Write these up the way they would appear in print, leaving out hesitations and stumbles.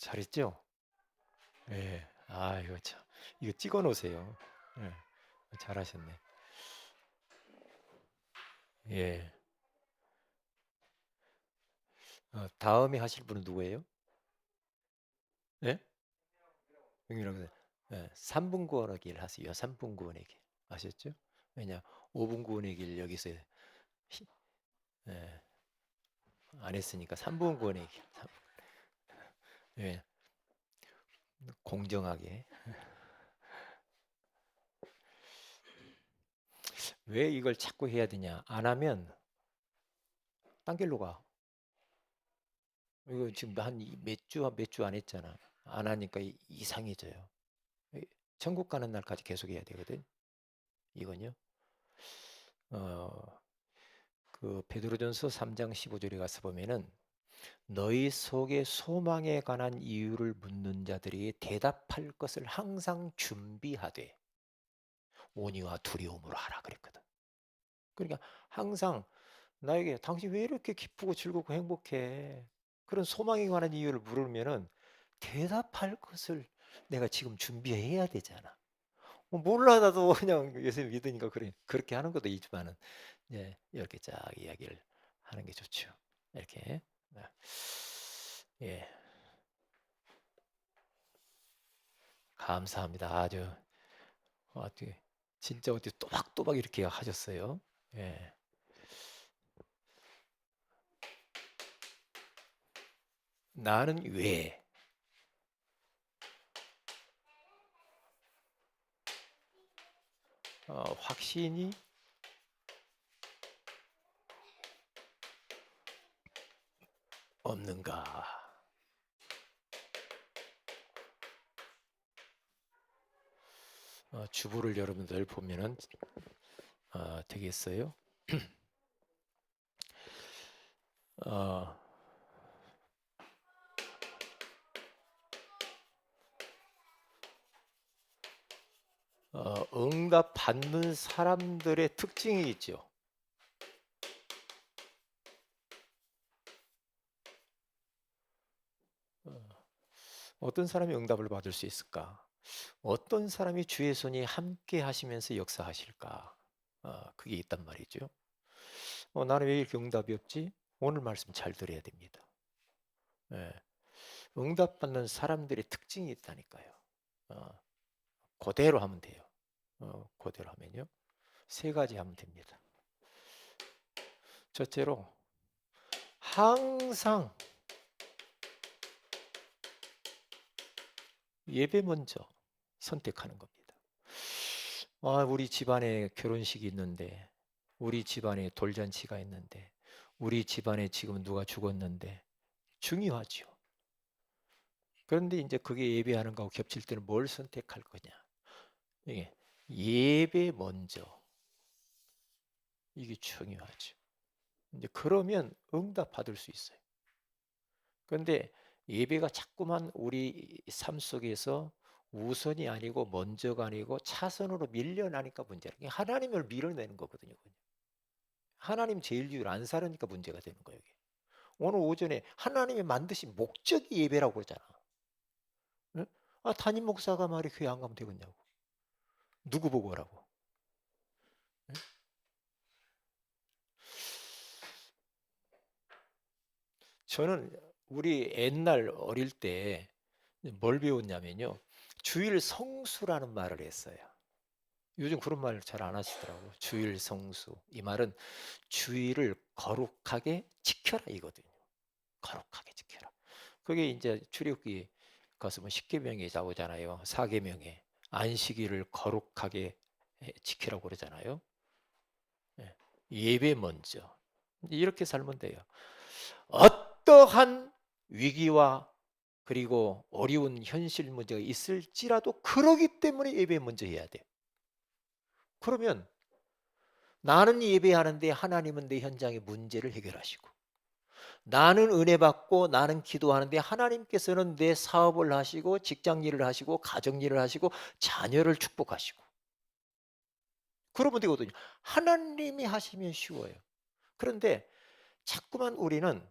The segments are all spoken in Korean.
잘했죠? 예. 아, 이거 참. 이거 찍어 놓으세요. 예. 잘하셨네. 예. 다음에 하실 분은 누구예요? 예? 영이라고 예. 3분 구원하기를 하세요. 3분 구원하기. 아셨죠? 왜냐? 5분 구원하기를 여기서 히- 예. 안 했으니까 3분 구원하기. 예. 공정하게. 왜 이걸 자꾸 해야 되냐? 안 하면 딴 길로 가. 이거 지금 몇 주 안 했잖아. 안 하니까 이상해져요. 천국 가는 날까지 계속 해야 되거든. 이건요. 어, 그 베드로전서 3장 15절에 가서 보면은 너희 속에 소망에 관한 이유를 묻는 자들이 대답할 것을 항상 준비하되 온유와 두려움으로 하라 그랬거든. 그러니까 항상 나에게 당신 왜 이렇게 기쁘고 즐겁고 행복해? 그런 소망에 관한 이유를 물으면은 대답할 것을 내가 지금 준비해야 되잖아. 몰라 나도 그냥 예수 믿으니까 그렇게 하는 것도 있지만은 예, 이렇게 쫙 이야기를 하는 게 좋죠. 이렇게 네. 예, 감사합니다. 아주 진짜 어떻게 또박또박 이렇게 하셨어요. 예, 나는 왜 확신이 없는가? 주부를 여러분들 보면은 되겠어요? 어, 응답 받는 사람들의 특징이 있죠. 어떤 사람이 응답을 받을 수 있을까? 어떤 사람이 주의 손이 함께 하시면서 역사하실까? 그게 있단 말이죠. 나는 왜 이렇게 응답이 없지? 오늘 말씀 잘 들어야 됩니다. 예, 응답받는 사람들의 특징이 있다니까요. 어, 그대로 하면 돼요. 그대로 하면요. 세 가지 하면 됩니다. 첫째로, 항상 예배 먼저 선택하는 겁니다. 우리 집안에 결혼식이 있는데, 우리 집안에 돌잔치가 있는데, 우리 집안에 지금 누가 죽었는데, 중요하죠. 그런데 이제 그게 예배하는 거하고 겹칠 때는 뭘 선택할 거냐. 이게 예배 먼저. 이게 중요하죠. 이제 그러면 응답 받을 수 있어요. 그런데 예배가 자꾸만 우리 삶 속에서 우선이 아니고 먼저가 아니고 차선으로 밀려나니까 문제라. 하나님을 밀어내는 거거든요. 하나님 제일주의를 안 살으니까 문제가 되는 거예요. 이게. 오늘 오전에 하나님이 만드신 목적이 예배라고 그러잖아. 응? 담임 목사가 말이 교회 안 가면 되겠냐고. 누구 보고 오라고. 응? 저는 우리 옛날 어릴 때 뭘 배웠냐면요. 주일 성수라는 말을 했어요. 요즘 그런 말 잘 안 하시더라고요. 주일 성수. 이 말은 주일을 거룩하게 지켜라 이거든요. 거룩하게 지켜라. 그게 이제 출애굽기 가서 뭐 10계명에 나오잖아요. 4계명에 안식일을 거룩하게 지키라고 그러잖아요. 예. 예배 먼저. 이렇게 살면 돼요. 어떠한 위기와 그리고 어려운 현실 문제가 있을지라도 그러기 때문에 예배 먼저 해야 돼. 그러면 나는 예배하는데 하나님은 내 현장의 문제를 해결하시고 나는 은혜 받고 나는 기도하는데 하나님께서는 내 사업을 하시고 직장 일을 하시고 가정 일을 하시고 자녀를 축복하시고 그러면 되거든요. 하나님이 하시면 쉬워요. 그런데 자꾸만 우리는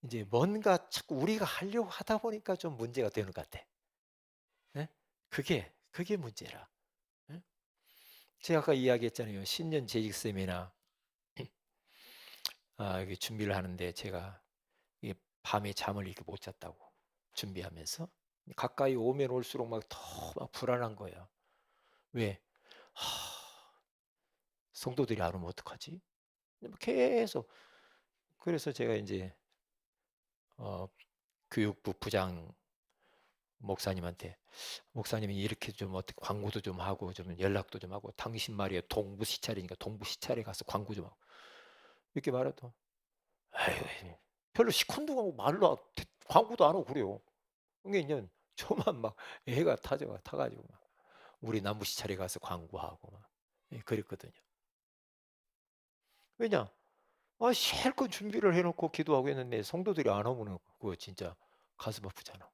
이제 뭔가 자꾸 우리가 하려고 하다 보니까 좀 문제가 되는 것 같아. 예? 그게 문제라. 예? 제가 아까 이야기했잖아요. 신년 재직 세미나 이게 준비를 하는데 제가 이게 밤에 잠을 이렇게 못 잤다고 준비하면서 가까이 오면 올수록 막 더 막 불안한 거예요. 왜? 하, 성도들이 안 오면 어떡하지? 뭐 계속 그래서 제가 이제 어, 교육부 부장 목사님한테 목사님이 이렇게 좀 어떻게 광고도 좀 하고 좀 연락도 좀 하고 당신 말이야 동부 시찰이니까 동부 시찰에 가서 광고 좀 하고 이렇게 말해도 에이, 별로 시큰둥하고 말로 광고도 안 하고 그래요. 그게 이제 저만 막 애가 타가지고 막 우리 남부 시찰에 가서 광고하고 막 그랬거든요. 왜냐? 실컷 준비를 해놓고 기도하고 했는데 성도들이 안 오면 그거 진짜 가슴 아프잖아.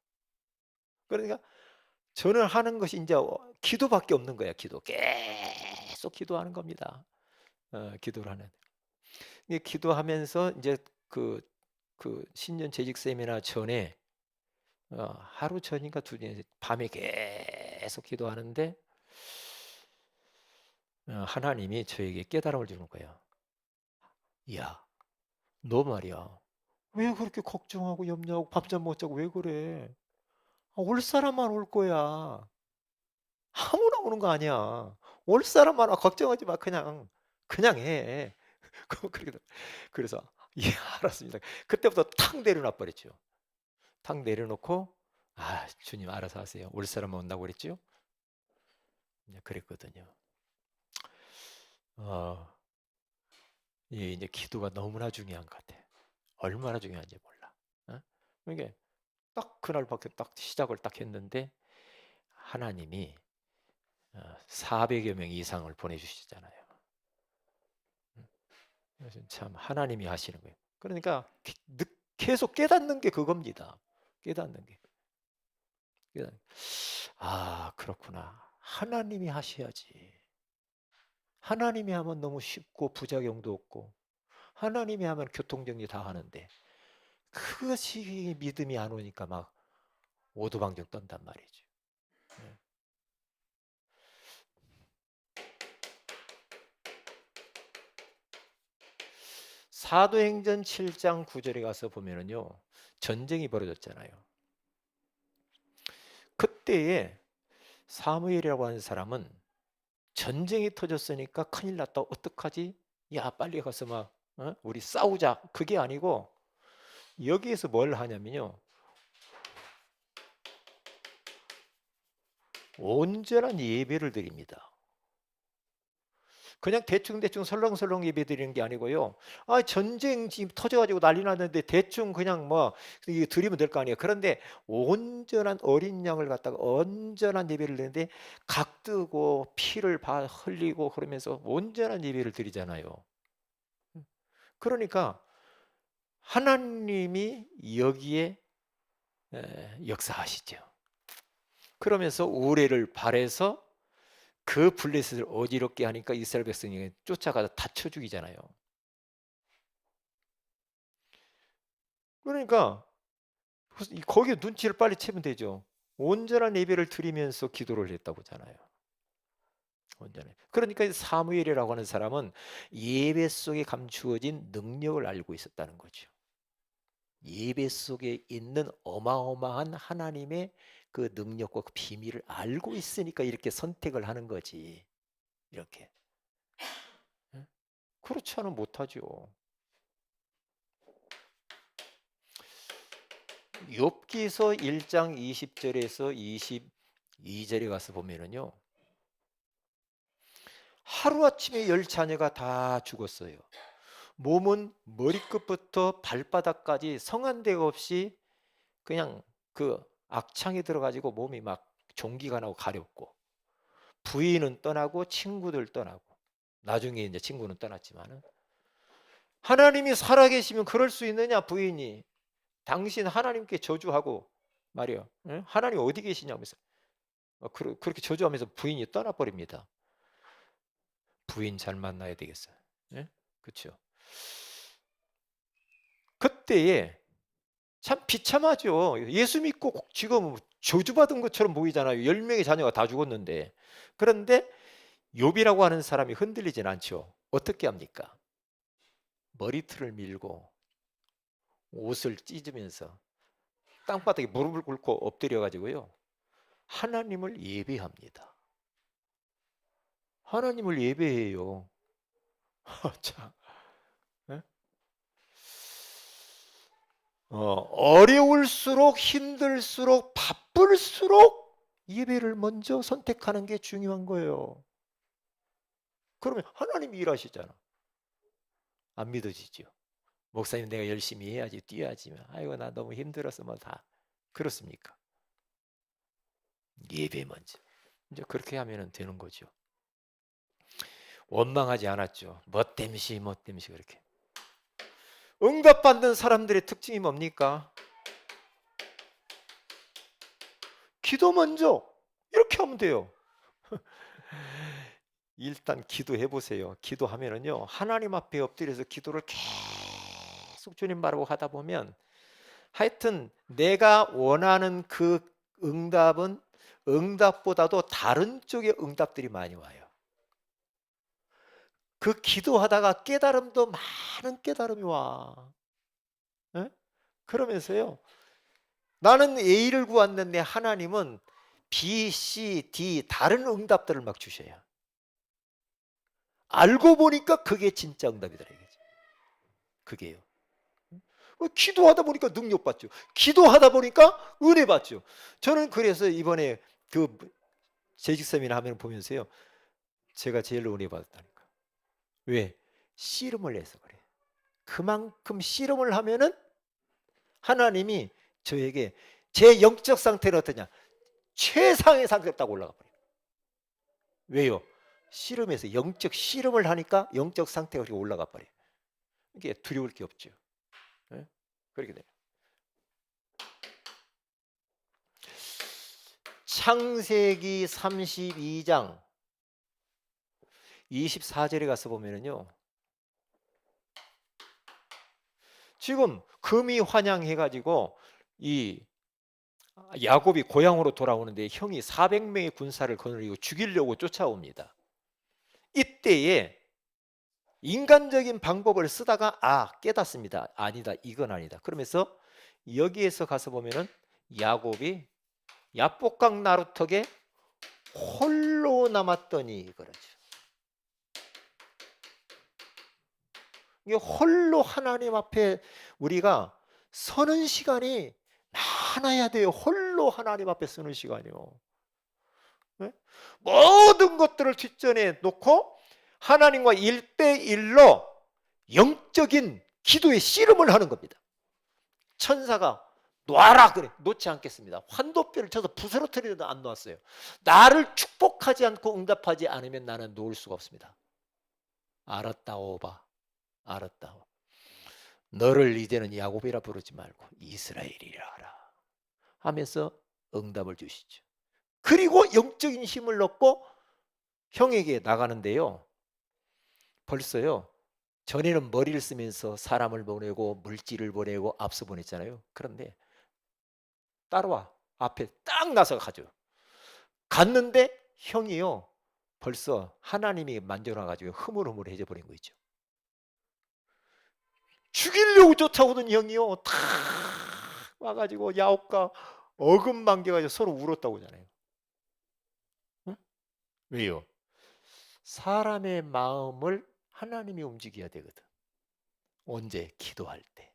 그러니까 저는 하는 것이 이제 기도밖에 없는 거야. 기도 계속 기도하는 겁니다. 기도를 하는. 이게 기도하면서 이제 그, 그 신년 재직 세미나 전에 하루 전인가 두전 밤에 계속 기도하는데 하나님이 저에게 깨달음을 주는 거예요. 야, 너 말이야. 왜 그렇게 걱정하고 염려하고 밤잠 못 자고 왜 그래? 올 사람만 올 거야. 아무나 오는 거 아니야. 올 사람만 와. 걱정하지 마. 그냥 해. 그렇게 그래서 예, 알았습니다. 그때부터 탁 내려놔 버렸죠. 탁 내려놓고 주님 알아서 하세요. 올 사람만 온다고 그랬죠? 그랬거든요. 어, 이제 기도가 너무나 중요한 것 같아. 얼마나 중요한지 몰라. 이게 딱 그날밖에 딱 시작을 딱 했는데 하나님이 400여 명 이상을 보내주시잖아요. 그래서 참 하나님이 하시는 거예요. 그러니까 계속 깨닫는 게 그겁니다. 깨닫는 게. 그렇구나. 하나님이 하셔야지. 하나님이 하면 너무 쉽고 부작용도 없고 하나님이 하면 교통정리 다 하는데 그것이 믿음이 안 오니까 막 오두방정 떤단 말이죠. 네. 사도행전 7장 9절에 가서 보면은요. 전쟁이 벌어졌잖아요. 그때에 사무엘이라고 하는 사람은 전쟁이 터졌으니까 큰일 났다. 어떡하지? 야, 빨리 가서 막 우리 싸우자. 그게 아니고 여기에서 뭘 하냐면요. 온전한 예배를 드립니다. 그냥 대충대충 설렁설렁 예배 드리는 게 아니고요. 전쟁 지금 터져가지고 난리 났는데 대충 그냥 뭐 이게 드리면 될 거 아니에요. 그런데 온전한 어린 양을 갖다가 온전한 예배를 드리는데 각뜨고 피를 흘리고 그러면서 온전한 예배를 드리잖아요. 그러니까 하나님이 여기에 역사하시죠. 그러면서 우레를 발해서 그 블레셋을 어지럽게 하니까 이스라엘 백성이 쫓아가서 다쳐 죽이잖아요. 그러니까 거기에 눈치를 빨리 채면 되죠. 온전한 예배를 드리면서 기도를 했다고잖아요. 온전히. 그러니까 사무엘이라고 하는 사람은 예배 속에 감추어진 능력을 알고 있었다는 거죠. 예배 속에 있는 어마어마한 하나님의 그 능력과 그 비밀을 알고 있으니까 이렇게 선택을 하는 거지. 이렇게. 그렇지 않으면 못하죠. 욥기서 1장 20절에서 22절에 가서 보면은요. 하루아침에 10자녀가 다 죽었어요. 몸은 머리끝부터 발바닥까지 성한 데가 없이 그냥 그 악창이 들어가지고 몸이 막 종기가 나고 가렵고 부인은 떠나고 친구들 떠나고 나중에 이제 친구는 떠났지만은 하나님이 살아계시면 그럴 수 있느냐 부인이 당신 하나님께 저주하고 말이요. 하나님 어디 계시냐면서 그렇게 저주하면서 부인이 떠나버립니다. 부인 잘 만나야 되겠어요. 그렇죠. 그때에 참 비참하죠. 예수 믿고 지금 저주받은 것처럼 보이잖아요. 10명의 자녀가 다 죽었는데. 그런데 욥이라고 하는 사람이 흔들리진 않죠. 어떻게 합니까? 머리털을 밀고 옷을 찢으면서 땅바닥에 무릎을 꿇고 엎드려 가지고요, 하나님을 예배합니다. 하나님을 예배해요. 참. 예? 어려울수록 힘들수록 바쁠수록 예배를 먼저 선택하는 게 중요한 거예요. 그러면 하나님이 일하시잖아. 안 믿어지죠. 목사님 내가 열심히 해야지, 뛰어야지. 아이고 나 너무 힘들어서 뭐 다 그렇습니까? 예배 먼저. 이제 그렇게 하면 되는 거죠. 원망하지 않았죠. 멋댐시 그렇게. 응답받는 사람들의 특징이 뭡니까? 기도 먼저. 이렇게 하면 돼요. 일단 기도해 보세요. 기도하면은요, 하나님 앞에 엎드려서 기도를 계속 주님 바라고 하다 보면 하여튼 내가 원하는 그 응답은 응답보다도 다른 쪽의 응답들이 많이 와요. 그 기도하다가 깨달음도 많은 깨달음이 와. 예? 그러면서요, 나는 A를 구했는데 하나님은 B, C, D 다른 응답들을 막 주셔요. 알고 보니까 그게 진짜 응답이더라 이거지. 그게요. 기도하다 보니까 능력 받죠. 기도하다 보니까 은혜 받죠. 저는 그래서 이번에 그 재직 세미나 하면 보면서요, 제가 제일 은혜 받았다니까. 왜? 씨름을 해서 그래. 그만큼 씨름을 하면은 하나님이 저에게 제 영적 상태는 어떠냐? 최상의 상태로 딱 올라가 버려요. 왜요? 씨름에서 영적 씨름을 하니까 영적 상태가 그렇게 올라가 버려요. 이게 두려울 게 없죠. 네? 그렇게 돼요. 창세기 32장 24절에 가서 보면은요, 지금 금이 환양해가지고 이 야곱이 고향으로 돌아오는데 형이 400명의 군사를 거느리고 죽이려고 쫓아옵니다. 이때에 인간적인 방법을 쓰다가 깨닫습니다. 아니다, 이건 아니다. 그러면서 여기에서 가서 보면은 야곱이 야복강 나루턱에 홀로 남았더니 그러죠. 이게 홀로 하나님 앞에 우리가 서는 시간이 많아야 돼요. 홀로 하나님 앞에 서는 시간이요. 네? 모든 것들을 뒷전에 놓고 하나님과 1대1로 영적인 기도의 씨름을 하는 겁니다. 천사가 놔라 그래, 놓지 않겠습니다. 환도뼈를 쳐서 부스러뜨리려도 안 놓았어요. 나를 축복하지 않고 응답하지 않으면 나는 놓을 수가 없습니다. 알았다오바, 알았다오. 너를 이제는 야곱이라 부르지 말고 이스라엘이라 하라 하면서 응답을 주시죠. 그리고 영적인 힘을 얻고 형에게 나가는데요, 벌써요, 전에는 머리를 쓰면서 사람을 보내고 물질을 보내고 앞서 보냈잖아요. 그런데 따라와, 앞에 딱 나서 가죠. 갔는데 형이요, 벌써 하나님이 만져놔가지고 흐물흐물해져 버린 거 있죠. 죽이려고 쫓아오던 형이요, 탁 와가지고 야곱과 어금만겨가지고 서로 울었다고 하잖아요. 응? 왜요? 사람의 마음을 하나님이 움직여야 되거든. 언제? 기도할 때.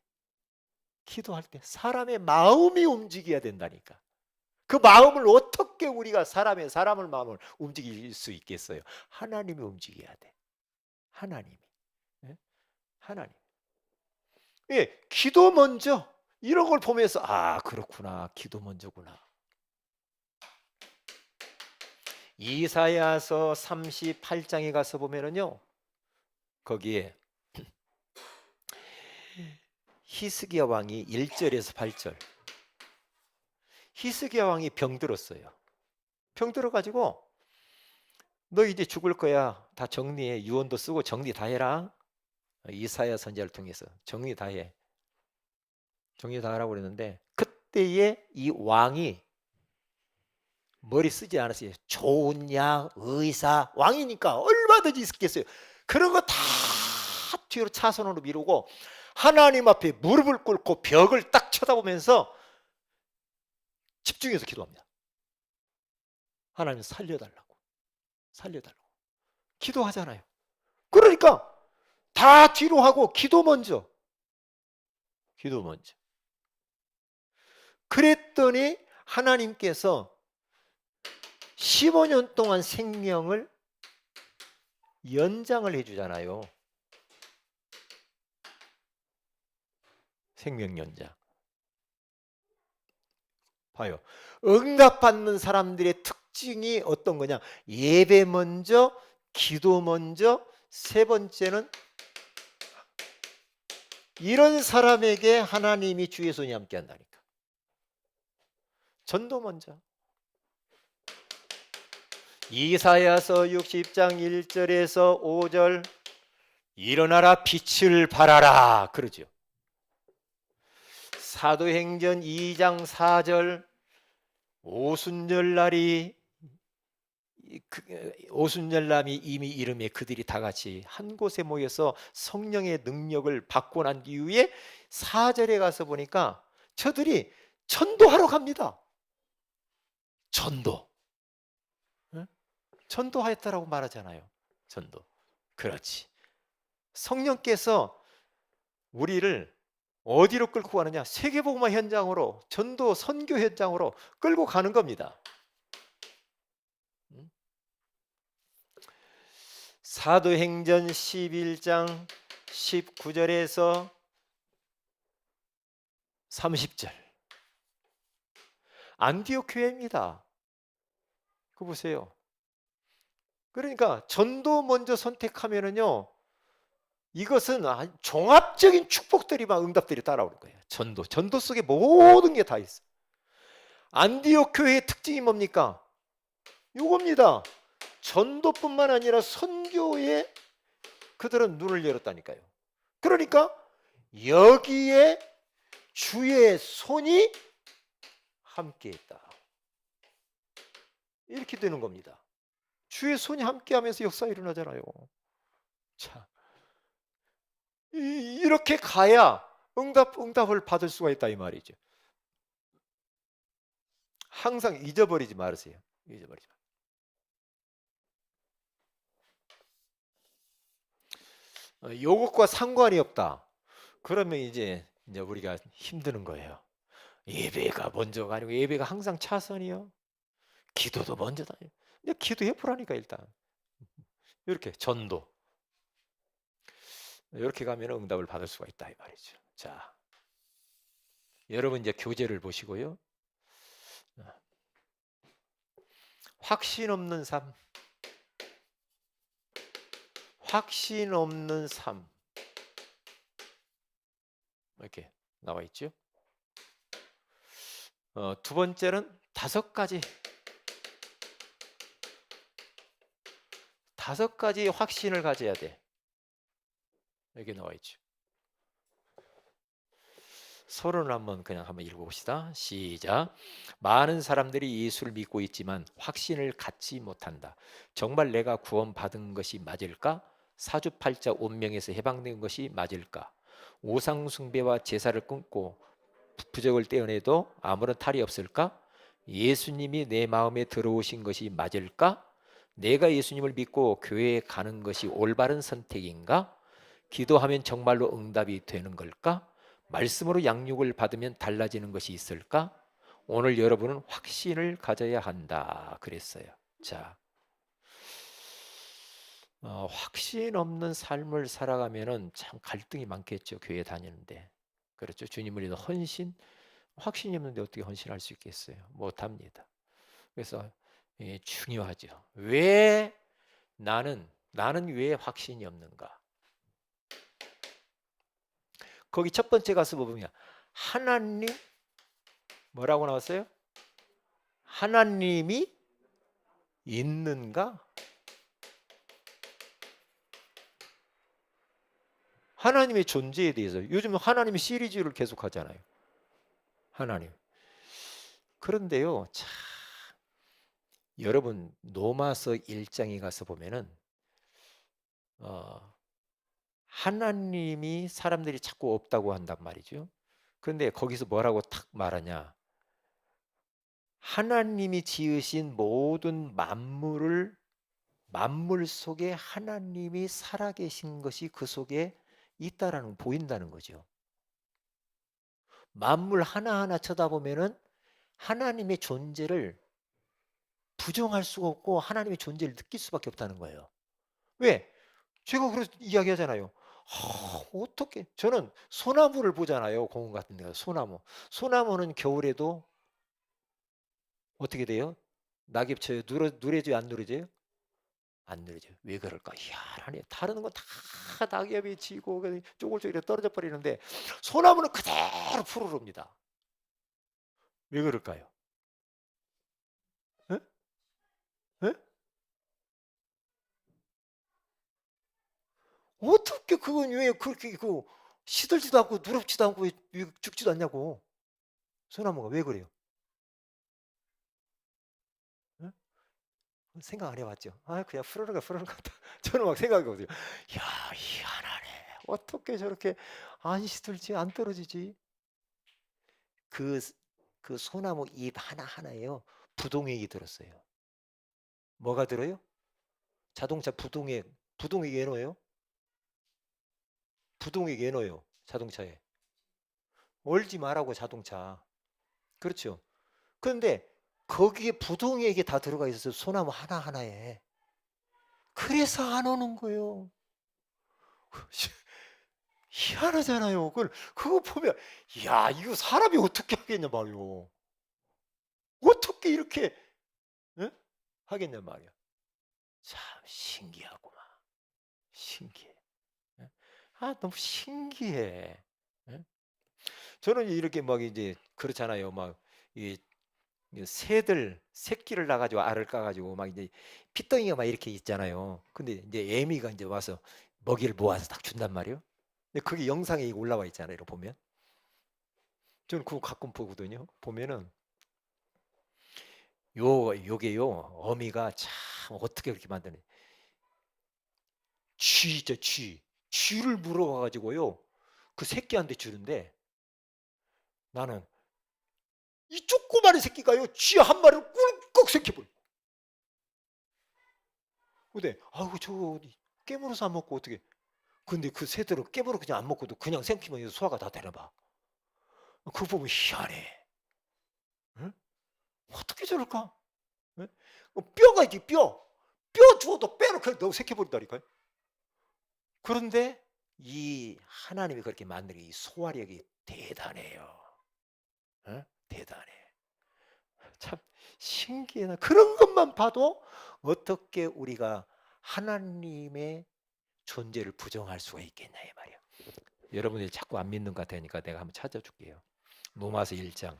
기도할 때 사람의 마음이 움직여야 된다니까. 그 마음을 어떻게 우리가 사람의 마음을 움직일 수 있겠어요? 하나님이 움직여야 돼. 하나님이. 예? 하나님. 예, 기도 먼저. 이런 걸 보면서 그렇구나. 기도 먼저구나. 이사야서 38장에 가서 보면은요, 거기에 히스기야 왕이 1절에서 8절. 히스기야 왕이 병들었어요. 병들어가지고 너 이제 죽을 거야. 다 정리해. 유언도 쓰고 정리 다 해라. 이사야 선지자를 통해서 정리 다 해. 정리 다 하라고 그랬는데 그때에 이 왕이 머리 쓰지 않았어요. 좋은 양, 의사, 왕이니까 얼마든지 있겠어요. 그런 거 다 뒤로 차선으로 미루고 하나님 앞에 무릎을 꿇고 벽을 딱 쳐다보면서 집중해서 기도합니다. 하나님 살려달라고, 살려달라고 기도하잖아요. 그러니까 다 뒤로 하고 기도 먼저, 기도 먼저. 그랬더니 하나님께서 15년 동안 생명을 연장을 해주잖아요. 생명 연장. 봐요. 응답받는 사람들의 특징이 어떤 거냐? 예배 먼저, 기도 먼저, 세 번째는 이런 사람에게 하나님이 주의 손이 함께 한다니까. 전도 먼저. 이사야서 60장 1절에서 5절 일어나라 빛을 발하라 그러죠. 사도행전 2장 4절 오순절날이 오순절날이 이미 이름에 그들이 다 같이 한 곳에 모여서 성령의 능력을 받고 난 이후에 4절에 가서 보니까 저들이 전도하러 갑니다. 전도. 전도하였다라고 말하잖아요. 전도. 그렇지. 성령께서 우리를 어디로 끌고 가느냐? 세계복음화 현장으로, 전도 선교 현장으로 끌고 가는 겁니다. 사도행전 11장 19절에서 30절 안디옥 교회입니다. 그거 보세요. 그러니까 전도 먼저 선택하면은요, 이것은 종합적인 축복들이 막 응답들이 따라오는 거예요. 전도 속에 모든 게 다 있어요. 안디옥 교회의 특징이 뭡니까? 이겁니다. 전도뿐만 아니라 선교에 그들은 눈을 열었다니까요. 그러니까 여기에 주의 손이 함께했다. 이렇게 되는 겁니다. 주의 손이 함께하면서 역사가 일어나잖아요. 자, 이렇게 가야 응답을 받을 수가 있다 이 말이죠. 항상 잊어버리지 말으세요. 잊어버리지 마. 이것과 상관이 없다. 그러면 이제 우리가 힘드는 거예요. 예배가 먼저가 아니고 예배가 항상 차선이요. 기도도 먼저다. 근데 기도해 보라니까 일단. 이렇게 전도. 이렇게 가면 응답을 받을 수가 있다 이 말이죠. 자, 여러분 이제 교재를 보시고요. 확신 없는 삶. 확신 없는 삶. 이렇게 나와 있죠. 두 번째는 5가지. 5가지 확신을 가져야 돼. 여기 나와 있죠. 서론을 한번 읽어봅시다. 시작. 많은 사람들이 예수를 믿고 있지만 확신을 갖지 못한다. 정말 내가 구원받은 것이 맞을까? 사주팔자 운명에서 해방된 것이 맞을까? 우상 숭배와 제사를 끊고 부적을 떼어내도 아무런 탈이 없을까? 예수님이 내 마음에 들어오신 것이 맞을까? 내가 예수님을 믿고 교회에 가는 것이 올바른 선택인가? 기도하면 정말로 응답이 되는 걸까? 말씀으로 양육을 받으면 달라지는 것이 있을까? 오늘 여러분은 확신을 가져야 한다 그랬어요. 자, 확신 없는 삶을 살아가면은 참 갈등이 많겠죠. 교회 다니는데. 그렇죠. 주님을 위해서 헌신, 확신이 없는데 어떻게 헌신할 수 있겠어요? 못합니다. 그래서 중요하죠. 왜 나는 왜 확신이 없는가? 거기 첫 번째 가서 보면 하나님 뭐라고 나왔어요? 하나님이 있는가? 하나님의 존재에 대해서 요즘 하나님의 시리즈를 계속 하잖아요. 하나님. 그런데요, 참, 여러분 로마서 1장에 가서 보면은 어, 하나님이 사람들이 자꾸 없다고 한단 말이죠. 그런데 거기서 뭐라고 탁 말하냐? 하나님이 지으신 모든 만물 속에 하나님이 살아계신 것이 그 속에 있다라는 보인다는 거죠. 만물 하나하나 쳐다보면은 하나님의 존재를 부정할 수가 없고 하나님의 존재를 느낄 수밖에 없다는 거예요. 왜? 제가 그래서 이야기하잖아요. 어떻게 저는 소나무를 보잖아요. 공원 같은 데가 소나무. 소나무는 겨울에도 어떻게 돼요? 낙엽 쳐요. 누래져요? 안 누래져요? 안 누래져요. 왜 그럴까? 희한하네. 다른 건 다 낙엽이 지고 쪼글쪼글 떨어져 버리는데 소나무는 그대로 푸르릅니다. 왜 그럴까요? 에? 에? 어떻게 그건 왜 그렇게 시들지도 않고 누렇지도 않고 왜 죽지도 않냐고. 소나무가 왜 그래요? 에? 생각 안 해봤죠? 그냥 푸르는 것 같다. 저는 막 생각해보세요. 야, 희한하네. 어떻게 저렇게 안 시들지, 안 떨어지지? 그, 그 소나무 잎 하나하나에요. 부동액이 들었어요. 뭐가 들어요? 자동차 부동액. 부동액 왜 넣어요? 부동액 왜 넣어요? 자동차에. 얼지 말라고 자동차. 그렇죠. 그런데 거기에 부동액이 다 들어가 있어서 소나무 하나하나에. 그래서 안 오는 거예요. 희한하잖아요. 그거 보면, 야, 이거 사람이 어떻게 하겠냐 말이요. 어떻게 이렇게, 예? 하겠냐 말이야. 참, 신기하구만. 신기해. 예? 너무 신기해. 예? 저는 이렇게 막 이제, 그렇잖아요. 막, 이 새들, 새끼를 낳아가지고 알을 까가지고 막 이제 피덩이가 막 이렇게 있잖아요. 근데 이제 애미가 이제 와서 먹이를 모아서 딱 준단 말이에요. 근데 그게 영상에 올라와 있잖아요. 이렇게 보면. 저는 그거 가끔 보거든요. 보면은 요게요. 어미가 참 어떻게 그렇게 만드네. 쥐죠, 쥐. 쥐를 물어가 가지고요. 그 새끼한테 주는데 나는 이 조그마한 새끼가요. 쥐 한 마리를 꿀꺽 새끼볼. 근데 아우 저거 깨물어서 안 먹고 어떻게? 근데 그 새들은 깨물어 그냥 안 먹고도 그냥 생기면 해서 소화가 다 되나 봐. 그거 보면 희한해. 응? 어떻게 저럴까? 응? 뼈가 있지 뼈. 뼈 주워도 뼈를 그냥 넣어 새겨버린다니까요. 그런데 이 하나님이 그렇게 만든 이 소화력이 대단해요. 대단해. 참 신기해. 그런 것만 봐도 어떻게 우리가 하나님의 존재를 부정할 수가 있겠냐 이 말이야. 여러분들이 자꾸 안 믿는 것 같으니까 내가 한번 찾아줄게요. 로마서 1장.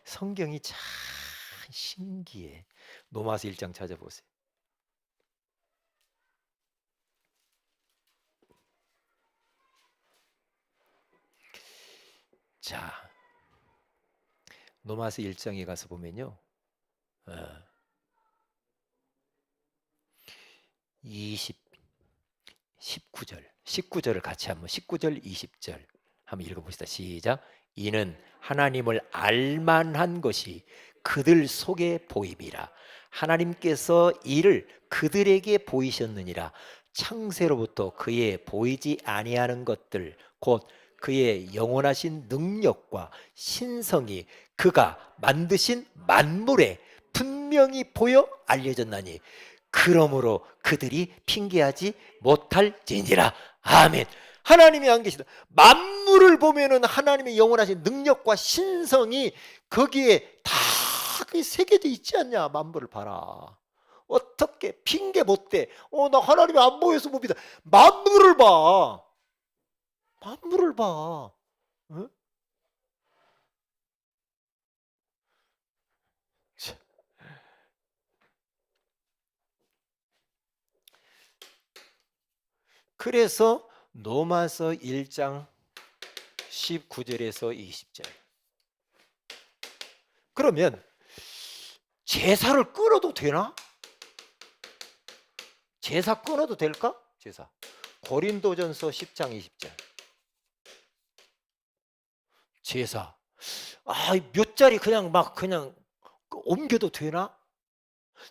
성경이 참 신기해. 로마서 1장 찾아보세요. 자, 로마서 1장에 가서 보면요. 20, 19절을 같이 한번 19절, 20절 한번 읽어봅시다. 시작. 이는 하나님을 알만한 것이 그들 속에 보임이라. 하나님께서 이를 그들에게 보이셨느니라. 창세로부터 그의 보이지 아니하는 것들 곧 그의 영원하신 능력과 신성이 그가 만드신 만물에 분명히 보여 알려졌나니 그러므로 그들이 핑계하지 못할지니라. 아멘. 하나님이 안 계시다. 만물을 보면은 하나님의 영원하신 능력과 신성이 거기에 다 새겨져 있지 않냐. 만물을 봐라. 어떻게 핑계 못 대. 나 하나님이 안 보여서 못 믿어. 만물을 봐. 만물을 봐. 응? 그래서 로마서 1장 19절에서 20절 그러면 제사를 끊어도 되나? 제사 끊어도 될까? 제사. 고린도전서 10장 20절. 제사. 몇 자리 그냥 막 그냥 옮겨도 되나?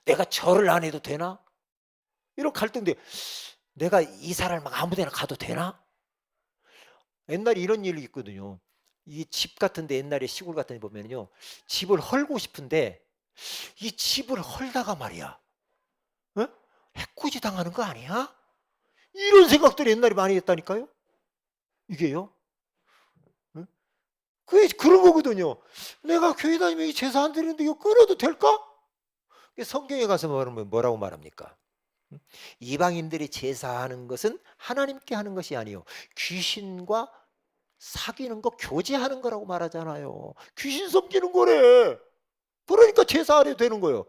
내가 절을 안 해도 되나? 이런 갈등돼. 내가 이사를 막 아무 데나 가도 되나? 옛날에 이런 일이 있거든요. 이 집 같은데, 옛날에 시골 같은 데 보면요, 집을 헐고 싶은데 이 집을 헐다가 말이야, 어? 해코지 당하는 거 아니야? 이런 생각들이 옛날에 많이 했다니까요. 이게요. 어? 그게 그런 거거든요. 내가 교회 다니면 이 제사 안 드리는데 이거 끊어도 될까? 성경에 가서 뭐라고 말합니까? 이방인들이 제사하는 것은 하나님께 하는 것이 아니요, 귀신과 사귀는 거, 교제하는 거라고 말하잖아요. 귀신 섬기는 거래. 그러니까 제사 안 해도 되는 거예요.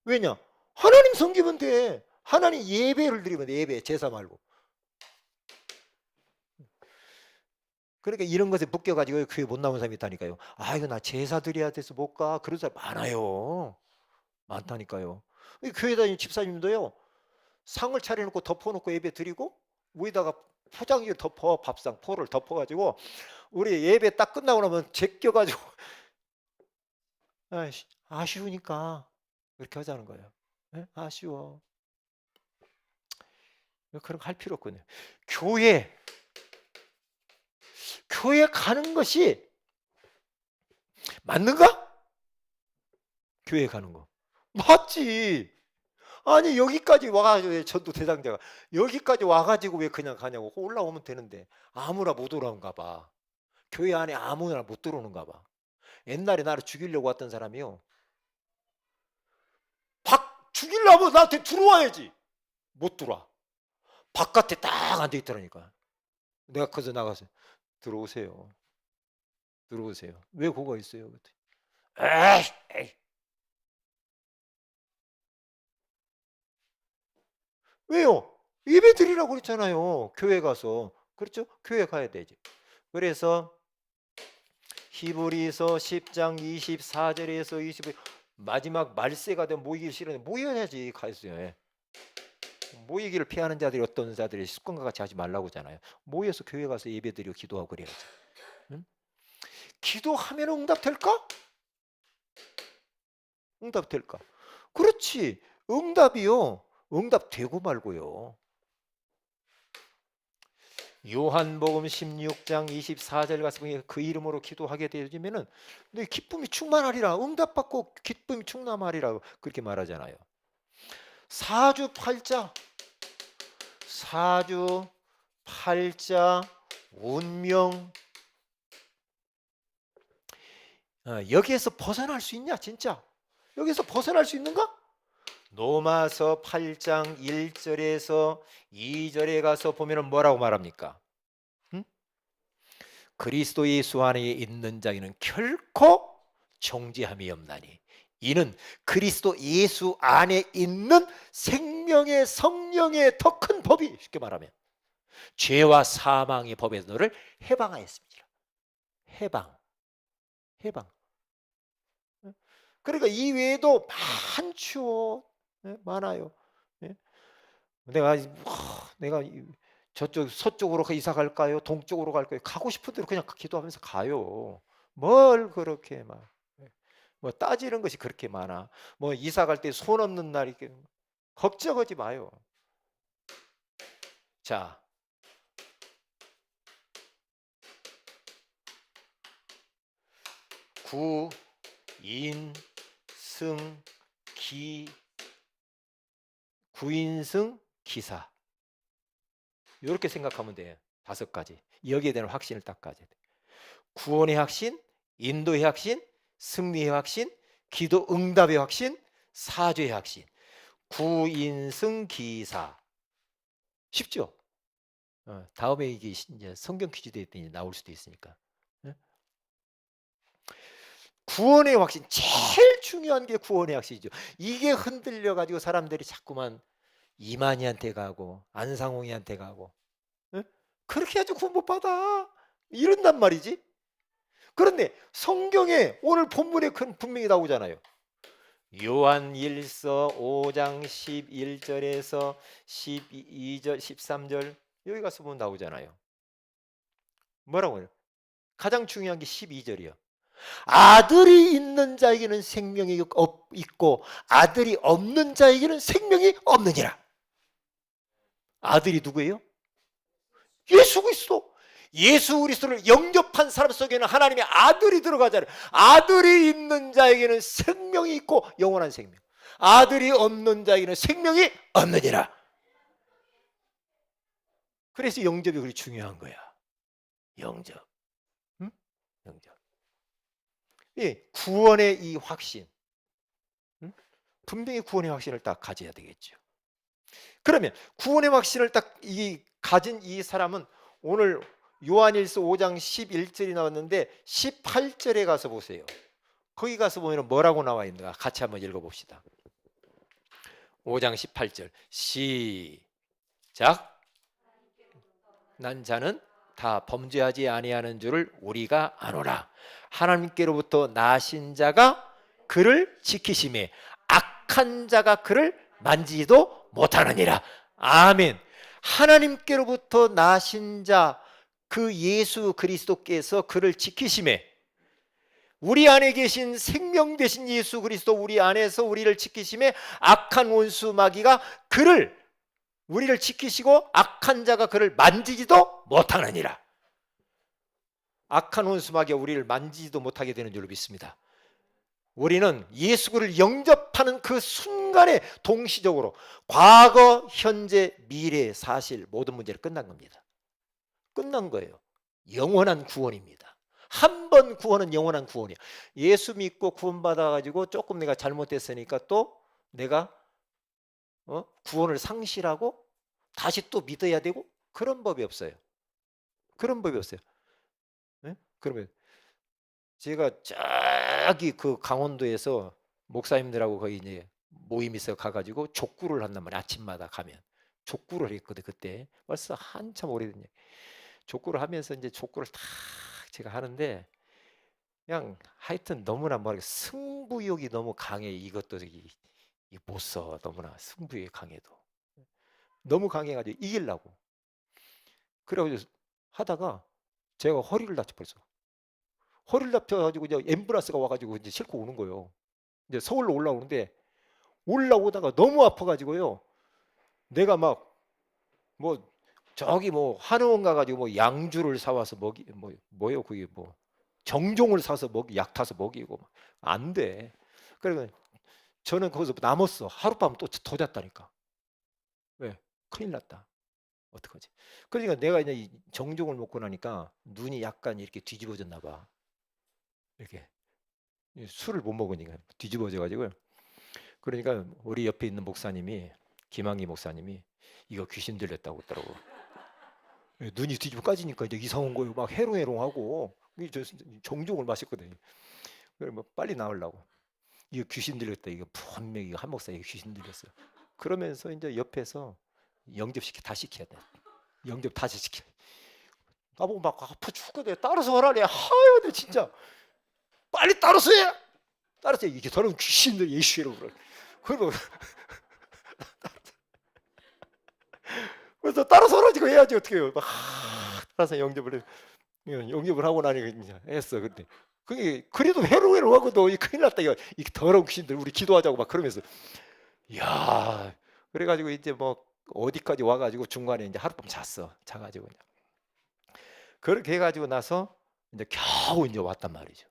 왜냐? 하나님 섬기면 돼. 하나님 예배를 드리면 돼. 예배, 제사 말고. 그러니까 이런 것에 묶여가지고 교회 못 나오는 사람이 있다니까요. 이거 나 제사 드려야 돼서 못 가. 그런 사람 많아요. 많다니까요. 교회 다니는 집사님도요, 상을 차려놓고 덮어놓고 예배 드리고 위에다가 포장지 덮어, 밥상 포를 덮어가지고 우리 예배 딱 끝나고 나면 제껴가지고 아쉬우니까 그렇게 하자는 거예요. 네? 아쉬워. 그런 거 할 필요 없거든요. 교회 가는 것이 맞는가? 교회 가는 거 맞지. 아니 여기까지 와가지고, 전도 대장자가 여기까지 와가지고 왜 그냥 가냐고. 올라오면 되는데 아무나 못 올라온가 봐. 교회 안에 아무나 못 들어오는가 봐. 옛날에 나를 죽이려고 왔던 사람이요, 죽이려면 나한테 들어와야지. 못 들어와. 바깥에 딱 앉아 있더라니까. 내가 거기서 나가서 들어오세요. 들어오세요. 왜 그거 있어요? 에이. 왜요? 예배 드리라고 그랬잖아요. 교회 가서. 그렇죠? 교회 가야 되지. 그래서 히브리서 10장 24절에서 25, 마지막 말세가 되면 모이기 싫은데 모여야지. 가있어요. 모이기를 피하는 자들이 어떤 자들이 습관과 같이 하지 말라고 하잖아요. 모여서 교회 가서 예배 드리고 기도하고 그래야지. 응? 기도하면 응답 될까? 응답 될까? 그렇지. 응답이요, 응답 되고 말고요. 요한복음 16장 24절 가서 그 이름으로 기도하게 되어지면은 내 기쁨이 충만하리라. 응답받고 기쁨이 충만하리라. 그렇게 말하잖아요. 사주팔자, 운명, 여기에서 벗어날 수 있냐? 진짜 여기서 벗어날 수 있는가? 로마서 8장 1절에서 2절에 가서 보면 뭐라고 말합니까? 그리스도 예수 안에 있는 자에는 결코 정죄함이 없나니 이는 그리스도 예수 안에 있는 생명의 성령의 더 큰 법이, 쉽게 말하면 죄와 사망의 법에서 너를 해방하였습니다. 해방. 그러니까 이 외에도 많죠. 많아요. 내가 저쪽 서쪽으로 이사 갈까요? 동쪽으로 갈까요? 가고 싶은 대로 그냥 기도하면서 가요. 뭘 그렇게 뭐 따지는 것이 그렇게 많아. 뭐 이사 갈 때 손 없는 날 이렇게 걱정하지 마요. 자, 구, 인, 승, 기, 구인승, 기사. 이렇게 생각하면 돼요. 5가지. 여기에 대한 확신을 딱 가져야 돼. 구원의 확신, 인도의 확신, 승리의 확신, 기도 응답의 확신, 사죄의 확신. 구인승기사. 쉽죠? 다음에 이게 이제 성경 퀴즈 대회 때 나올 수도 있으니까. 구원의 확신, 제일 중요한 게 구원의 확신이죠. 이게 흔들려 가지고 사람들이 자꾸만 이만희한테 가고 안상홍이한테 가고 그렇게 해야지 구원 못 받아 이런단 말이지. 그런데 성경에 오늘 본문에 분명히 나오잖아요. 요한일서 5장 11절에서 12절 13절 여기 가서 보면 나오잖아요. 뭐라고 해요? 가장 중요한 게 12절이요. 아들이 있는 자에게는 생명이 있고 아들이 없는 자에게는 생명이 없느니라. 아들이 누구예요? 예수 그리스도. 예수 그리스도를 영접한 사람 속에는 하나님의 아들이 들어가잖아요. 아들이 있는 자에게는 생명이 있고 영원한 생명, 아들이 없는 자에게는 생명이 없느니라. 그래서 영접이 그리 중요한 거야. 영접. 응? 영접. 예, 구원의 이 확신. 응? 분명히 구원의 확신을 딱 가져야 되겠죠. 그러면 구원의 확신을 딱 가진 이 사람은 오늘 요한일서 5장 11절이 나왔는데 18절에 가서 보세요. 거기 가서 보면 뭐라고 나와 있는가 같이 한번 읽어봅시다. 5장 18절 시작. 난 자는 다 범죄하지 아니하는 줄을 우리가 아노라. 하나님께로부터 나신 자가 그를 지키심에 악한 자가 그를 만지지도 못하느니라. 아멘. 하나님께로부터 나신 자 그 예수 그리스도께서 그를 지키심에, 우리 안에 계신 생명 되신 예수 그리스도 우리 안에서 우리를 지키심에 악한 원수 마귀가 우리를 지키시고 악한 자가 그를 만지지도 못하느니라. 악한 원수 마귀가 우리를 만지지도 못하게 되는 줄로 믿습니다. 우리는 예수를 영접하는 그 순간에 동시적으로 과거, 현재, 미래, 사실 모든 문제를 끝난 겁니다. 끝난 거예요. 영원한 구원입니다. 한 번 구원은 영원한 구원이야. 예수 믿고 구원받아가지고 조금 내가 잘못됐으니까 또 내가 구원을 상실하고 다시 또 믿어야 되고 그런 법이 없어요. 그런 법이 없어요. 네? 그러면 제가 저기 그 강원도에서 목사님들하고 거의 이제 모임이 있어 가가지고 족구를 한단 말이야. 아침마다 가면 족구를 했거든. 그때 벌써 한참 오래된 얘기. 족구를 하면서 이제 족구를 다 제가 하는데 그냥 하여튼 너무나 승부욕이 너무 강해. 이것도 못 써. 너무나 승부욕이 강해도 너무 강해가지고 이기려고 그래가지고 하다가 제가 허리를 다쳐버렸어. 허리를 다쳐가지고 이제 앰뷸런스가 와가지고 이제 싣고 오는 거예요. 이제 서울로 올라오는데 올라오다가 너무 아파가지고요. 내가 저기 한의원 가가지고 양주를 사와서 뭐예요 그게 정종을 사서 약 타서 먹이고 안 돼. 그러면 저는 거기서 남았어. 하룻밤 또 더 잤다니까. 왜? 큰일 났다. 어떡하지? 그러니까 내가 이제 이 정종을 먹고 나니까 눈이 약간 이렇게 뒤집어졌나 봐. 이렇게 술을 못 먹으니까 뒤집어져 가지고요. 그러니까 우리 옆에 있는 목사님이 김한기 목사님이 이거 귀신 들렸다고 했더라고. 눈이 뒤집어 까지니까 이제 이상한 거예요. 막 해롱해롱하고 정종을 마셨거든요. 그래 빨리 나으려고. 이거 귀신 들렸다. 이거 분명히 한 목사에게 귀신 들렸어. 그러면서 이제 옆에서 다 시켜야 돼. 영접 다시 시켜. 나보고 막 아파 죽거든. 따라서 하라래. 하여 내 진짜 빨리 따라서 해. 따라서 이게 저런 귀신들 예수라고 그래. 그리고 그래서 따라서 하라고 해야지 어떻게 해요. 막 따라서 영접을 하고 나니까 이제 했어. 근데 그게 그래도 해롱해롱하고도 큰일 났다. 이거 이 더러운 귀신들 우리 기도하자고 막 그러면서 야 그래가지고 이제 어디까지 와가지고 중간에 이제 하룻밤 잤어. 자가지고 그렇게 해가지고 나서 이제 겨우 이제 왔단 말이죠.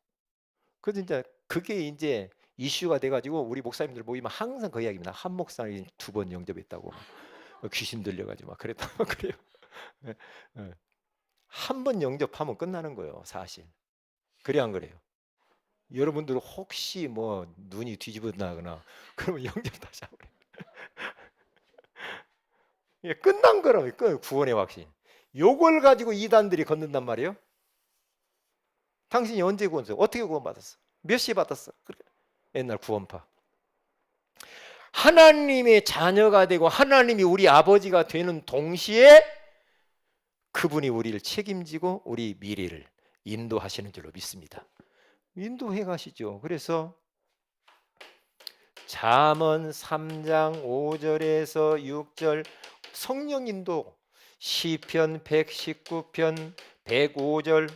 그래서 이제 그게 이제 이슈가 돼가지고 우리 목사님들 모이면 항상 그 이야기입니다. 한 목사님이 2번 영접했다고 귀신 들려가지고 막 그랬다 그래요. 한 번 영접하면 끝나는 거예요, 사실. 그래 안 그래요? 여러분들 혹시 눈이 뒤집어나거나 그러면 영접 다시 하고 그래요. 끝난 거라고. 구원의 확신. 요걸 가지고 이단들이 걷는단 말이에요. 당신이 언제 구원했어? 어떻게 구원받았어? 몇 시에 받았어? 옛날 구원파. 하나님의 자녀가 되고 하나님이 우리 아버지가 되는 동시에 그분이 우리를 책임지고 우리 미래를 인도하시는 줄로 믿습니다. 인도해 가시죠. 그래서 잠언 3장 5절에서 6절 성령 인도, 시편 119편 105절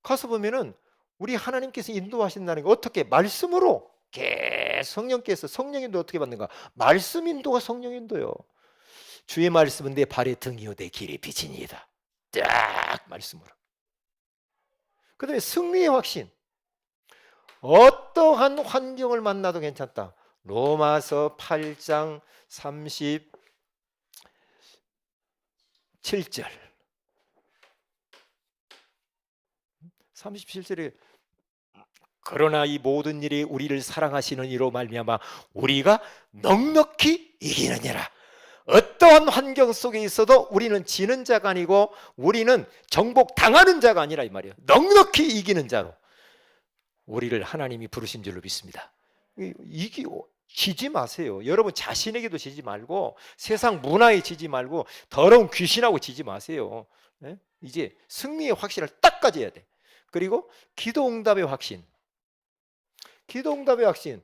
가서 보면은 우리 하나님께서 인도하신다는 게 어떻게? 말씀으로. 성령께서 성령 인도 어떻게 받는가? 말씀 인도가 성령 인도요. 주의 말씀은 내 발의 등이요 내 길의 빛이니이다. 딱 말씀으로. 그 다음에 승리의 확신. 어떠한 환경을 만나도 괜찮다. 로마서 8장 37절 37절에 그러나 이 모든 일이 우리를 사랑하시는 이로 말미암아 우리가 넉넉히 이기느니라. 어떠한 환경 속에 있어도 우리는 지는 자가 아니고 우리는 정복당하는 자가 아니라 이 말이에요. 넉넉히 이기는 자로 우리를 하나님이 부르신 줄로 믿습니다. 지지 마세요. 여러분 자신에게도 지지 말고 세상 문화에 지지 말고 더러운 귀신하고 지지 마세요. 네? 이제 승리의 확신을 딱 가져야 돼. 그리고 기도응답의 확신. 기도응답의 확신.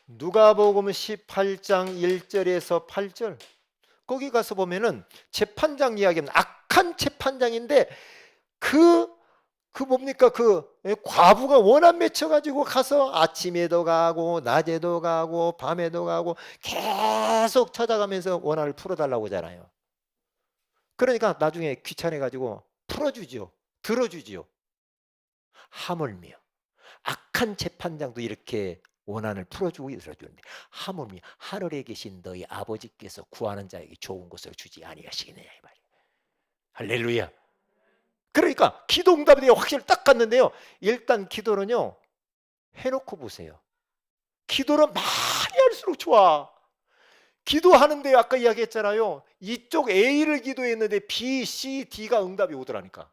누가복음 18장 1절에서 8절 거기 가서 보면은 재판장 이야기는 악한 재판장인데 그 뭡니까? 과부가 원한 맺혀가지고 가서 아침에도 가고 낮에도 가고 밤에도 가고 계속 찾아가면서 원한을 풀어달라고 하잖아요. 그러니까 나중에 귀찮아가지고 풀어주죠. 들어주죠. 하물며 악한 재판장도 이렇게 원한을 풀어주고 들어주는데 하물며 하늘에 계신 너희 아버지께서 구하는 자에게 좋은 것을 주지 아니하시겠느냐 이 말이에요. 할렐루야. 그러니까 기도 응답에 대해 확실히 딱 갔는데요. 일단 기도는요. 해놓고 보세요. 기도는 많이 할수록 좋아. 기도하는데 아까 이야기했잖아요. 이쪽 A를 기도했는데 B, C, D가 응답이 오더라니까.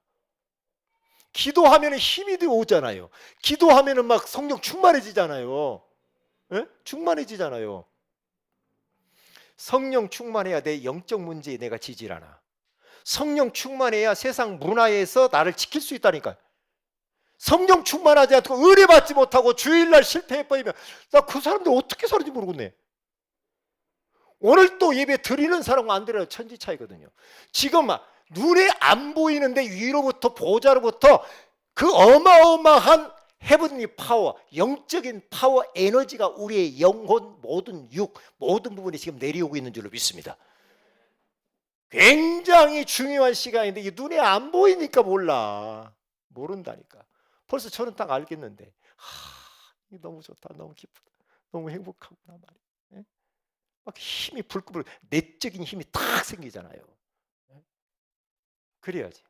기도하면 힘이 오잖아요. 기도하면 막 성령 충만해지잖아요. 에? 충만해지잖아요. 성령 충만해야 내 영적 문제에 내가 지질 않아. 성령 충만해야 세상 문화에서 나를 지킬 수 있다니까요. 성령 충만하지 않고 의뢰받지 못하고 주일날 실패해버리면 나 그 사람들 어떻게 사는지 모르겠네. 오늘 또 예배 드리는 사람과 안 드리는 천지 차이거든요. 지금 눈에 안 보이는데 위로부터 보좌로부터 그 어마어마한 헤븐리 파워, 영적인 파워 에너지가 우리의 영혼 모든 모든 부분에 지금 내려오고 있는 줄로 믿습니다. 굉장히 중요한 시간인데 이게 눈에 안 보이니까 모른다니까. 벌써 저는 딱 알겠는데 이게 너무 좋다, 너무 기쁘다, 너무 행복하구나 말이에요. 막 힘이 불끈불끈 내적인 힘이 딱 생기잖아요. 그래야지.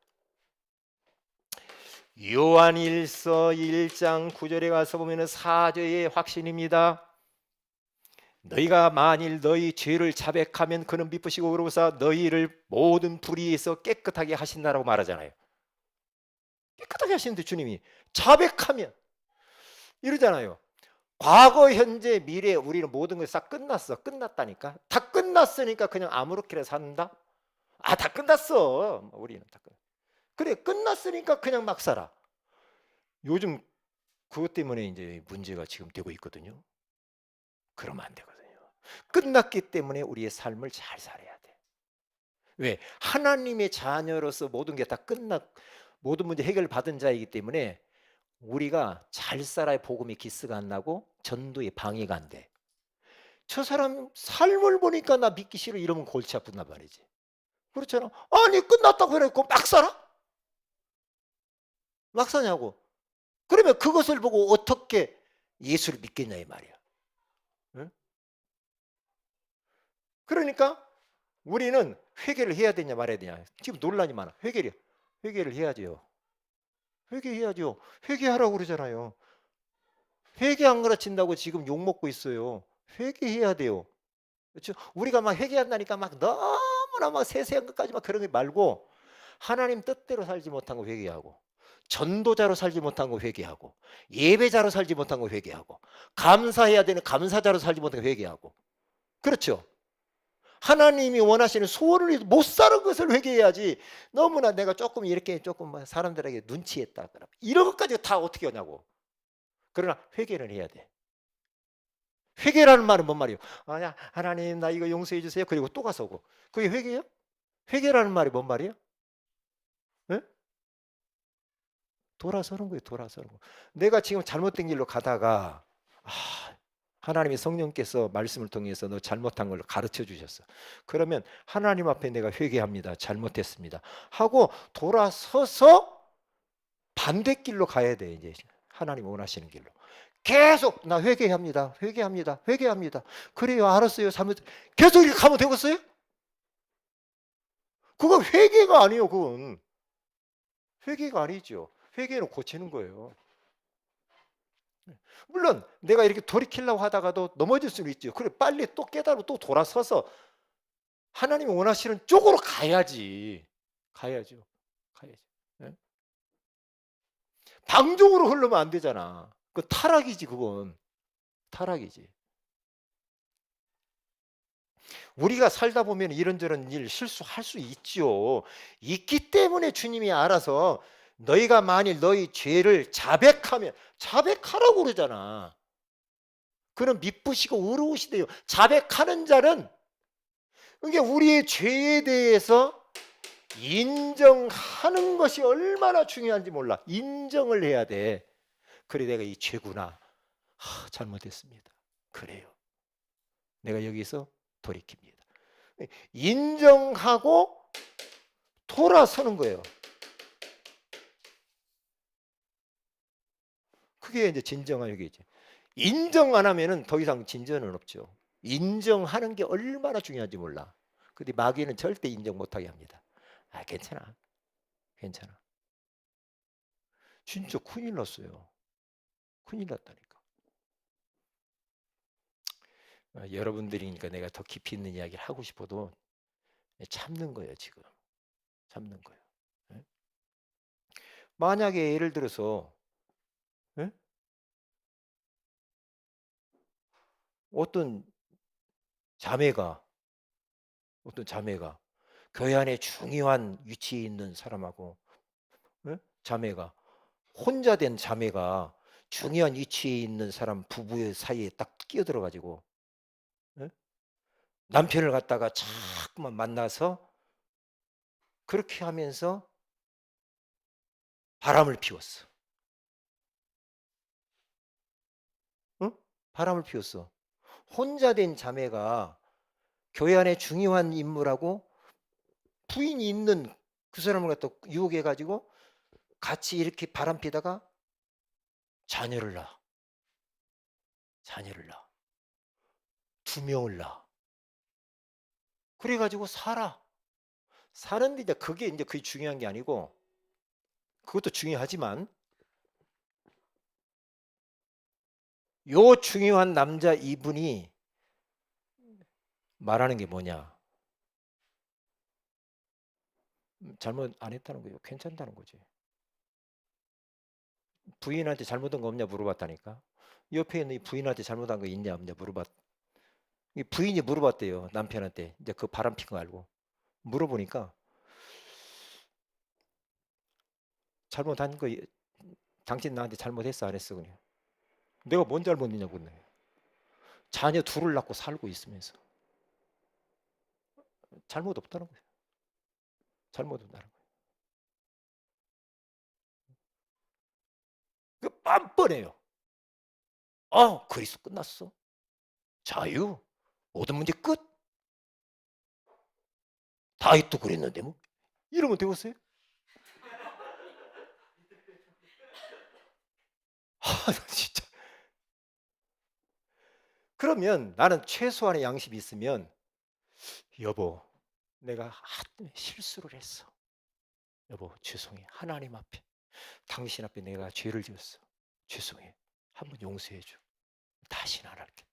요한일서 1장 9절에 가서 보면 사죄의 확신입니다. 너희가 만일 너희 죄를 자백하면 그는 미쁘시고 그러고서 너희를 모든 불의에서 깨끗하게 하신다라고 말하잖아요. 깨끗하게 하시는데 주님이 자백하면 이러잖아요. 과거, 현재, 미래 우리는 모든 게 싹 끝났다니까. 다 끝났으니까 그냥 아무렇게나 산다. 다 끝났어. 우리는 다 끝. 그래 끝났으니까 그냥 막 살아. 요즘 그것 때문에 이제 문제가 지금 되고 있거든요. 그러면 안 되거든요. 끝났기 때문에 우리의 삶을 잘 살아야 돼. 왜? 하나님의 자녀로서 모든 게 다 모든 문제 해결받은 자이기 때문에 우리가 잘 살아야 복음의 기스가 안 나고 전도에 방해가 안 돼. 저 사람 삶을 보니까 나 믿기 싫어 이러면 골치 아프단 말이지. 그렇잖아. 아니 끝났다고 해놓고 막 살아? 막 사냐고. 그러면 그것을 보고 어떻게 예수를 믿겠냐 이 말이야. 응? 그러니까 우리는 회개를 해야 되냐 말아야 되냐. 지금 논란이 많아. 회개를 해야죠. 회개해야죠. 회개하라고 그러잖아요. 회개 안 가르친다고 지금 욕먹고 있어요. 회개해야 돼요. 그렇죠? 우리가 막 회개한다니까 막 너무나 막 세세한 것까지 막 그런 게 말고 하나님 뜻대로 살지 못한 거 회개하고 전도자로 살지 못한 거 회개하고 예배자로 살지 못한 거 회개하고 감사해야 되는 감사자로 살지 못한 거 회개하고 그렇죠? 하나님이 원하시는 소원을 위해서 못 사는 것을 회개해야지. 너무나 내가 조금 이렇게 조금 사람들에게 눈치했다 이런 것까지 다 어떻게 하냐고. 그러나 회개를 해야 돼. 회개라는 말은 뭔 말이에요? 아냐, 하나님 나 이거 용서해 주세요. 그리고 또 가서 오고. 그게 회개예요? 회개라는 말이 뭔 말이에요? 네? 돌아서는 거예요. 돌아서는 거. 내가 지금 잘못된 길로 가다가 하나님의 성령께서 말씀을 통해서 너 잘못한 걸 가르쳐 주셨어. 그러면 하나님 앞에 내가 회개합니다. 잘못했습니다. 하고 돌아서서 반대길로 가야 돼. 이제 하나님 원하시는 길로. 계속 나 회개합니다. 회개합니다. 회개합니다. 그래요. 알았어요. 잘못. 계속 이렇게 가면 되겠어요? 그건 회개가 아니에요. 그건 회개가 아니죠. 회개는 고치는 거예요. 물론 내가 이렇게 돌이키려고 하다가도 넘어질 수는 있죠. 그래 빨리 또 깨달고 또 돌아서서 하나님이 원하시는 쪽으로 가야지. 가야죠. 가야죠. 네? 방종으로 흐르면 안 되잖아. 그 타락이지 그건. 타락이지. 우리가 살다 보면 이런저런 일 실수할 수 있죠. 있기 때문에 주님이 알아서 너희가 만일 너희 죄를 자백하면 자백하라고 그러잖아. 그는 미쁘시고 의로우시대요. 자백하는 자는 이게 우리의 죄에 대해서 인정하는 것이 얼마나 중요한지 몰라. 인정을 해야 돼. 그래 내가 이 죄구나. 잘못했습니다. 그래요. 내가 여기서 돌이킵니다. 인정하고 돌아서는 거예요. 그게 이제 진정한 회개지. 인정 안 하면은 더 이상 진전은 없죠. 인정하는 게 얼마나 중요한지 몰라. 근데 마귀는 절대 인정 못하게 합니다. 괜찮아. 괜찮아. 진짜 큰일 났어요. 큰일 났다니까. 여러분들이니까 내가 더 깊이 있는 이야기를 하고 싶어도 참는 거예요, 지금. 참는 거예요. 예? 만약에 예를 들어서 예? 어떤 자매가 교회 안에 중요한 위치에 있는 사람하고 예? 자매가 혼자 된 자매가 중요한 위치에 있는 사람 부부의 사이에 딱 끼어들어 가지고 예? 남편을 갖다가 자꾸만 만나서 그렇게 하면서 바람을 피웠어. 응? 바람을 피웠어. 혼자 된 자매가 교회 안에 중요한 인물하고 부인이 있는 그 사람을 갖다 유혹해 가지고 같이 이렇게 바람 피다가 자녀를 낳아. 자녀를 낳아. 2명을 낳아. 그래 가지고 살아. 사는데 이제 그게 중요한 게 아니고 그것도 중요하지만 요 중요한 남자 이분이 말하는 게 뭐냐? 잘못 안 했다는 거예요. 괜찮다는 거지. 부인한테 잘못한 거 없냐 물어봤다니까. 옆에 있는 이 부인한테 잘못한 거 있냐 없냐 이 부인이 물어봤대요. 남편한테. 이제 그 바람 핀 거 알고. 물어보니까 잘못한 거 당신 나한테 잘못했어 안 했어 그냥. 내가 뭔 잘못이냐고 그래. 자녀 둘을 낳고 살고 있으면서 잘못 없다는 거예요. 잘못 없다는 거예요. 그 뻔뻔해요. 그리스 끝났어. 자유. 모든 문제 끝. 다윗도 그랬는데 뭐 이러면 되겠어요? 진짜. 그러면 나는 최소한의 양심이 있으면 여보 내가 실수를 했어. 여보 죄송해. 하나님 앞에 당신 앞에 내가 죄를 지었어. 죄송해. 한번 용서해 줘. 다시는 안 할게.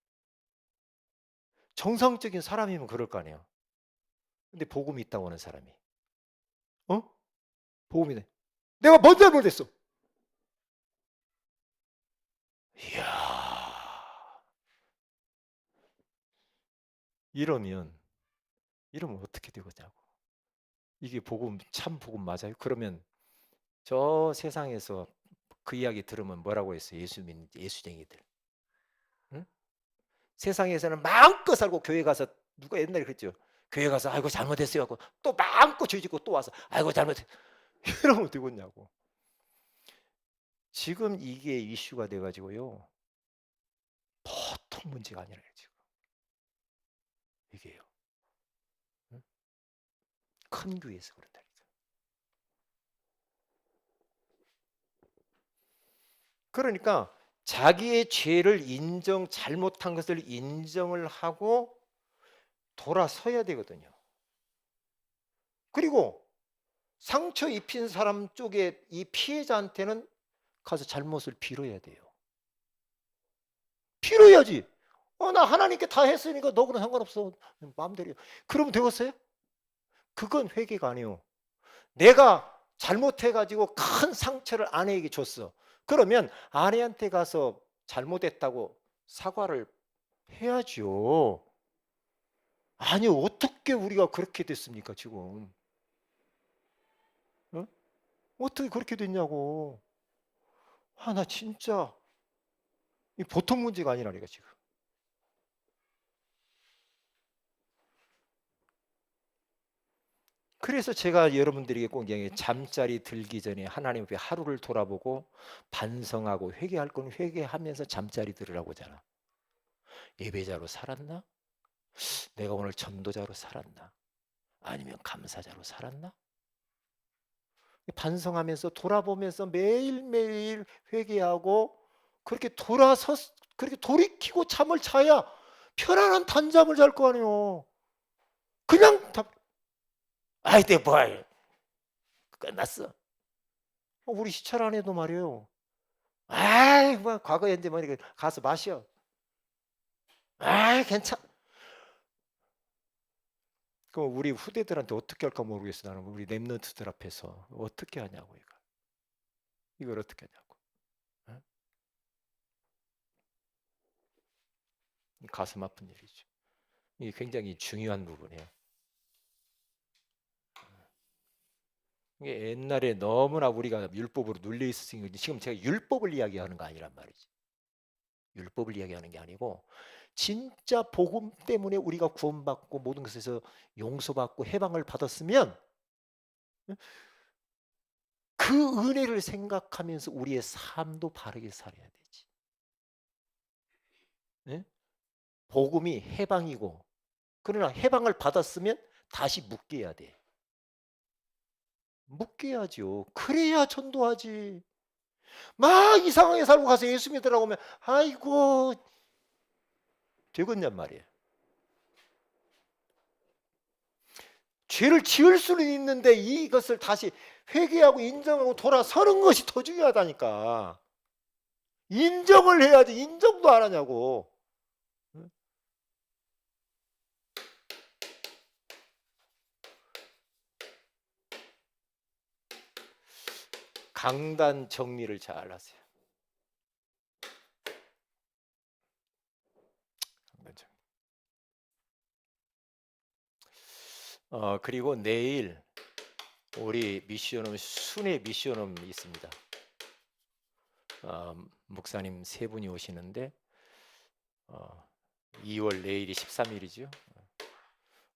정상적인 사람이면 그럴 거 아니에요. 근데 복음이 있다고 하는 사람이 복음이네. 내가 뭔 잘못했어? 이야. 이러면 이러면 어떻게 되겠냐고. 이게 복음, 참 복음 맞아요? 그러면 저 세상에서 그 이야기 들으면 뭐라고 했어요? 예수쟁이들. 응? 세상에서는 마음껏 살고 교회 가서 누가 옛날에 그랬죠. 교회 가서 아이고 잘못했어요 하고 또 마음껏 죄 짓고 또 와서 아이고 잘못했어요. 이러면 되겠냐고. 지금 이게 이슈가 돼가지고요. 보통 문제가 아니라요 지금. 이게요. 응? 큰 교회에서 그런다. 그러니까 자기의 죄를 잘못한 것을 인정을 하고 돌아서야 되거든요. 그리고 상처 입힌 사람 쪽에 이 피해자한테는 가서 잘못을 빌어야 돼요. 빌어야지. 나 하나님께 다 했으니까 너그는 상관없어. 마음대로. 그러면 되겠어요? 그건 회개가 아니에요. 내가 잘못해가지고 큰 상처를 아내에게 줬어. 그러면 아내한테 가서 잘못했다고 사과를 해야죠. 아니 어떻게 우리가 그렇게 됐습니까 지금? 어? 어떻게 그렇게 됐냐고. 나 진짜 이 보통 문제가 아니라니까 지금. 그래서 제가 여러분들에게 꼭 얘기해요. 잠자리 들기 전에 하나님 앞에 하루를 돌아보고 반성하고 회개할 건 회개하면서 잠자리 들으라고 하잖아. 예배자로 살았나? 내가 오늘 전도자로 살았나? 아니면 감사자로 살았나? 반성하면서 돌아보면서 매일매일 회개하고 그렇게 그렇게 돌이키고 잠을 자야 편안한 단잠을 잘 거 아니에요. 그냥 아이 내 뭐야 끝났어. 우리 시찰 안 해도 말이에요. 아이 뭐 과거에 이제 뭐 이렇게 가서 마셔. 아이 괜찮. 그럼 우리 후대들한테 어떻게 할까 모르겠어. 나는 우리 랩런트들 앞에서 어떻게 하냐고 이걸 어떻게 하냐고. 어? 가슴 아픈 일이죠. 이게 굉장히 중요한 부분이에요. 이게 옛날에 너무나 우리가 율법으로 눌려 있었으니까 지금 제가 율법을 이야기하는 거 아니란 말이지. 율법을 이야기하는 게 아니고 진짜 복음 때문에 우리가 구원받고 모든 것에서 용서받고 해방을 받았으면 그 은혜를 생각하면서 우리의 삶도 바르게 살아야 되지. 네? 복음이 해방이고 그러나 해방을 받았으면 다시 묶여야 돼. 묶여야죠. 그래야 전도하지. 막 이상하게 살고 가서 예수 믿으라고 하면 아이고 되겠냔 말이에요. 죄를 지을 수는 있는데 이것을 다시 회개하고 인정하고 돌아서는 것이 더 중요하다니까. 인정을 해야지. 인정도 안 하냐고. 강단 정리를 잘 하세요. 그리고 내일 우리 미션홈 순회 미션홈 있습니다. 목사님 세 분이 오시는데 2월 내일이 13일이죠.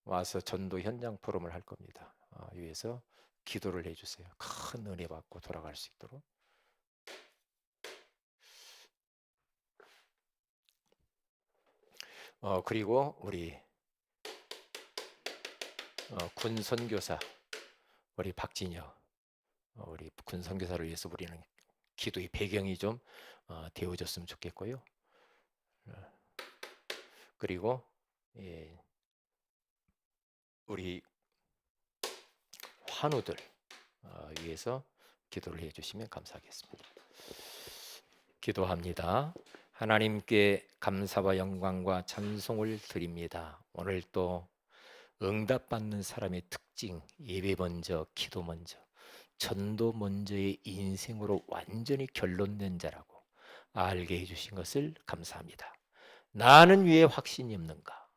와서 전도 현장 포럼을 할 겁니다. 위해서 기도를 해주세요. 큰 은혜 받고 돌아갈 수 있도록. 그리고 우리 군 선교사 우리 박진혁 우리 군 선교사를 위해서 우리는 기도의 배경이 좀 되어졌으면 좋겠고요. 그리고 우리 환우들 위해서 기도를 해주시면 감사하겠습니다. 기도합니다. 하나님께 감사와 영광과 찬송을 드립니다. 오늘 또 응답받는 사람의 특징, 예배 먼저, 기도 먼저, 전도 먼저의 인생으로 완전히 결론낸 자라고 알게 해주신 것을 감사합니다. 나는 왜 확신이 없는가?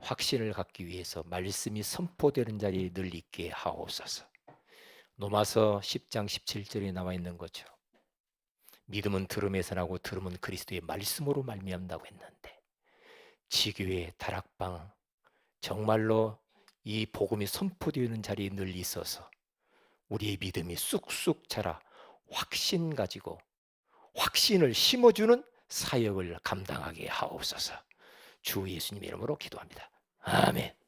확신을 갖기 위해서 말씀이 선포되는 자리에 늘 있게 하옵소서. 로마서 10장 17절에 나와 있는 것처럼 믿음은 들음에서 나고 들음은 그리스도의 말씀으로 말미암다고 했는데, 지교회, 다락방, 정말로 이 복음이 선포되는 자리에 늘 있어서 우리의 믿음이 쑥쑥 자라 확신 가지고 확신을 심어주는 사역을 감당하게 하옵소서. 주 예수님의 이름으로 기도합니다. 아멘.